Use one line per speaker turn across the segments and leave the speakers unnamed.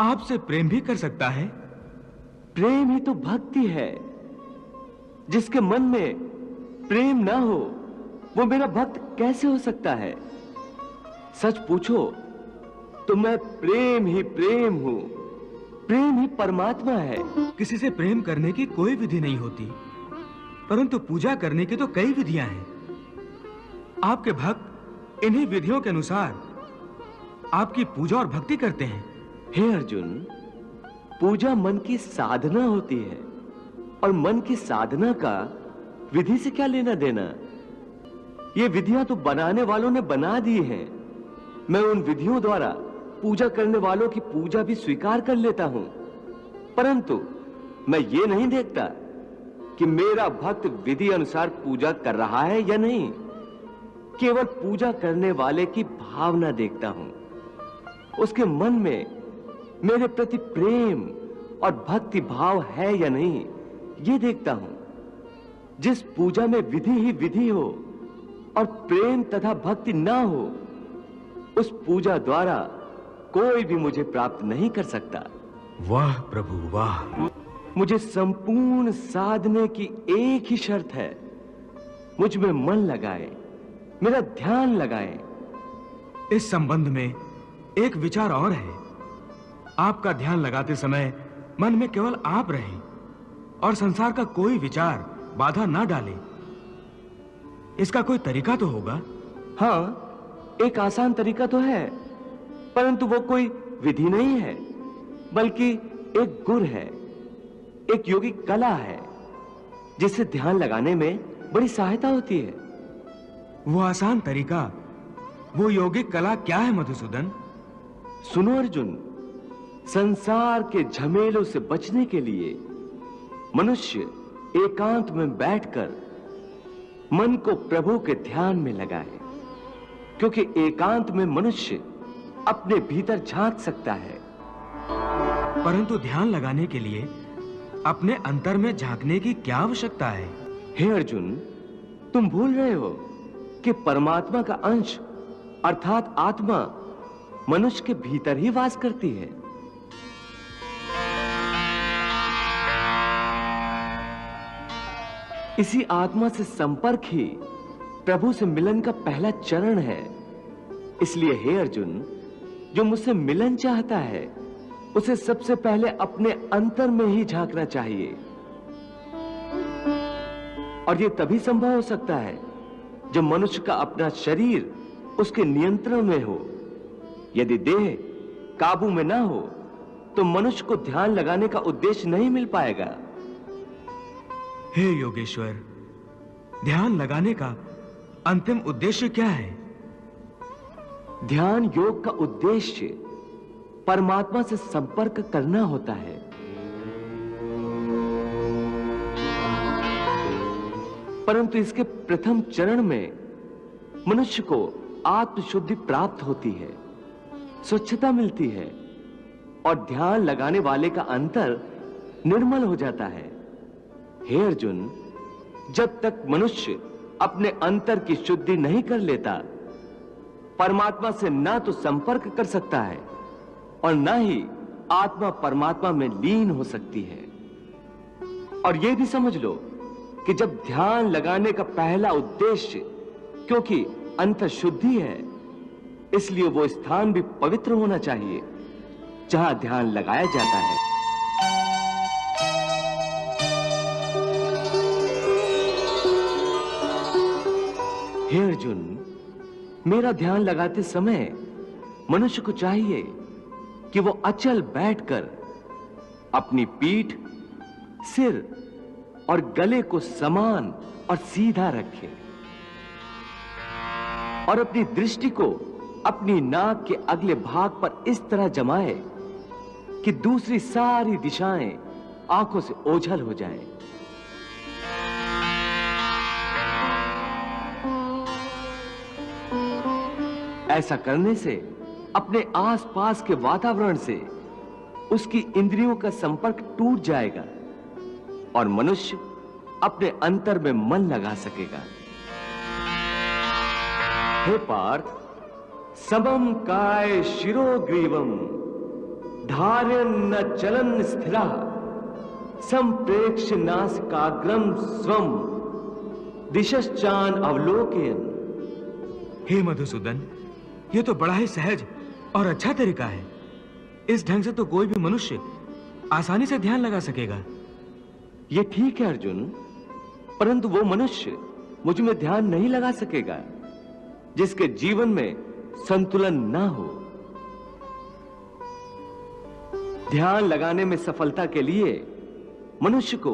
आपसे प्रेम भी कर सकता है?
प्रेम ही तो भक्ति है। जिसके मन में प्रेम ना हो वो मेरा भक्त कैसे हो सकता है? सच पूछो तो मैं प्रेम ही प्रेम हूं। प्रेम ही परमात्मा है।
किसी से प्रेम करने की कोई विधि नहीं होती, परंतु पूजा करने की तो कई विधियां हैं। आपके भक्त इन्हीं विधियों के अनुसार आपकी पूजा और भक्ति करते हैं।
हे अर्जुन, पूजा मन की साधना होती है और मन की साधना का विधि से क्या लेना देना? ये विधियां तो बनाने वालों ने बना दी हैं। मैं उन विधियों द्वारा पूजा करने वालों की पूजा भी स्वीकार कर लेता हूं, परंतु मैं ये नहीं देखता कि मेरा भक्त विधि अनुसार पूजा कर रहा है या नहीं। केवल पूजा करने वाले की भावना देखता हूं, उसके मन में मेरे प्रति प्रेम और भक्ति भाव है या नहीं, ये देखता हूं। जिस पूजा में विधि ही विधि हो और प्रेम तथा भक्ति ना हो, उस पूजा द्वारा कोई भी मुझे प्राप्त नहीं कर सकता।
वाह प्रभु वाह!
मुझे संपूर्ण साधने की एक ही शर्त है, मुझ में मन लगाए, मेरा ध्यान लगाए।
इस संबंध में एक विचार और है। आपका ध्यान लगाते समय मन में केवल आप रहें और संसार का कोई विचार बाधा ना डाले। इसका कोई तरीका तो होगा?
हाँ, एक आसान तरीका तो है, परंतु वो कोई विधि नहीं है, बल्कि एक गुर है, एक योगिक कला है, जिससे ध्यान लगाने में बड़ी सहायता होती है।
वो आसान तरीका, वो योगिक कला क्या है मधुसूदन?
सुनो अर्जुन, संसार के झमेलों से बचने के लिए मनुष्य एकांत में बैठकर मन को प्रभु के ध्यान में लगाए, क्योंकि एकांत में मनुष्य अपने भीतर झांक सकता है।
परंतु ध्यान लगाने के लिए अपने अंतर में झांकने की क्या आवश्यकता है?
हे अर्जुन, तुम भूल रहे हो कि परमात्मा का अंश अर्थात आत्मा मनुष्य के भीतर ही वास करती है। इसी आत्मा से संपर्क ही प्रभु से मिलन का पहला चरण है। इसलिए हे अर्जुन, जो मुझसे मिलन चाहता है उसे सबसे पहले अपने अंतर में ही झांकना चाहिए, और यह तभी संभव हो सकता है जब मनुष्य का अपना शरीर उसके नियंत्रण में हो। यदि देह काबू में ना हो तो मनुष्य को ध्यान लगाने का उद्देश्य नहीं मिल पाएगा।
हे योगेश्वर, ध्यान लगाने का अंतिम उद्देश्य क्या है?
ध्यान योग का उद्देश्य परमात्मा से संपर्क करना होता है। परंतु इसके प्रथम चरण में मनुष्य को आत्मशुद्धि प्राप्त होती है, स्वच्छता मिलती है और ध्यान लगाने वाले का अंतर निर्मल हो जाता है। हे अर्जुन, जब तक मनुष्य अपने अंतर की शुद्धि नहीं कर लेता, परमात्मा से ना तो संपर्क कर सकता है और ना ही आत्मा परमात्मा में लीन हो सकती है। और यह भी समझ लो कि जब ध्यान लगाने का पहला उद्देश्य, क्योंकि अंतर शुद्धि है, इसलिए वो स्थान भी पवित्र होना चाहिए जहां ध्यान लगाया जाता है। हे अर्जुन, मेरा ध्यान लगाते समय मनुष्य को चाहिए कि वो अचल बैठकर अपनी पीठ, सिर और गले को समान और सीधा रखे और अपनी दृष्टि को अपनी नाक के अगले भाग पर इस तरह जमाए कि दूसरी सारी दिशाएं आंखों से ओझल हो जाएं। ऐसा करने से अपने आसपास के वातावरण से उसकी इंद्रियों का संपर्क टूट जाएगा और मनुष्य अपने अंतर में मन लगा सकेगा। हे पार्थ, समम काय शिरोग्रीवम धार्य न चलन स्थिरा संप्रेक्ष्य नासिकाग्रम स्वम दिशश्चान अवलोकयन्।
हे मधुसूदन, ये तो बड़ा ही सहज और अच्छा तरीका है। इस ढंग से तो कोई भी मनुष्य आसानी से ध्यान लगा सकेगा।
ये ठीक है अर्जुन, परंतु वो मनुष्य मुझ में ध्यान नहीं लगा सकेगा जिसके जीवन में संतुलन ना हो। ध्यान लगाने में सफलता के लिए मनुष्य को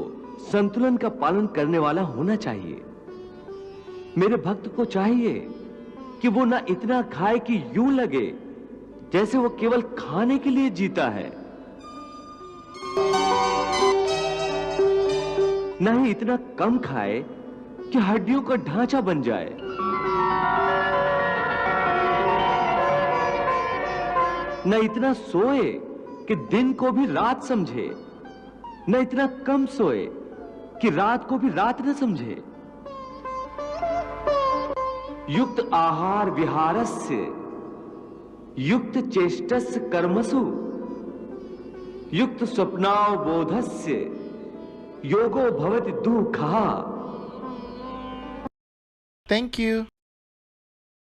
संतुलन का पालन करने वाला होना चाहिए। मेरे भक्त को चाहिए कि वो ना इतना खाए कि यूं लगे जैसे वो केवल खाने के लिए जीता है, ना ही इतना कम खाए कि हड्डियों का ढांचा बन जाए। न इतना सोए कि दिन को भी रात समझे, न इतना कम सोए कि रात को भी रात न समझे। युक्त आहार विहारस्य युक्त चेष्टस्य कर्मसु युक्त स्वप्नावबोधस्य योगो भवति दुःखः।
Thank you.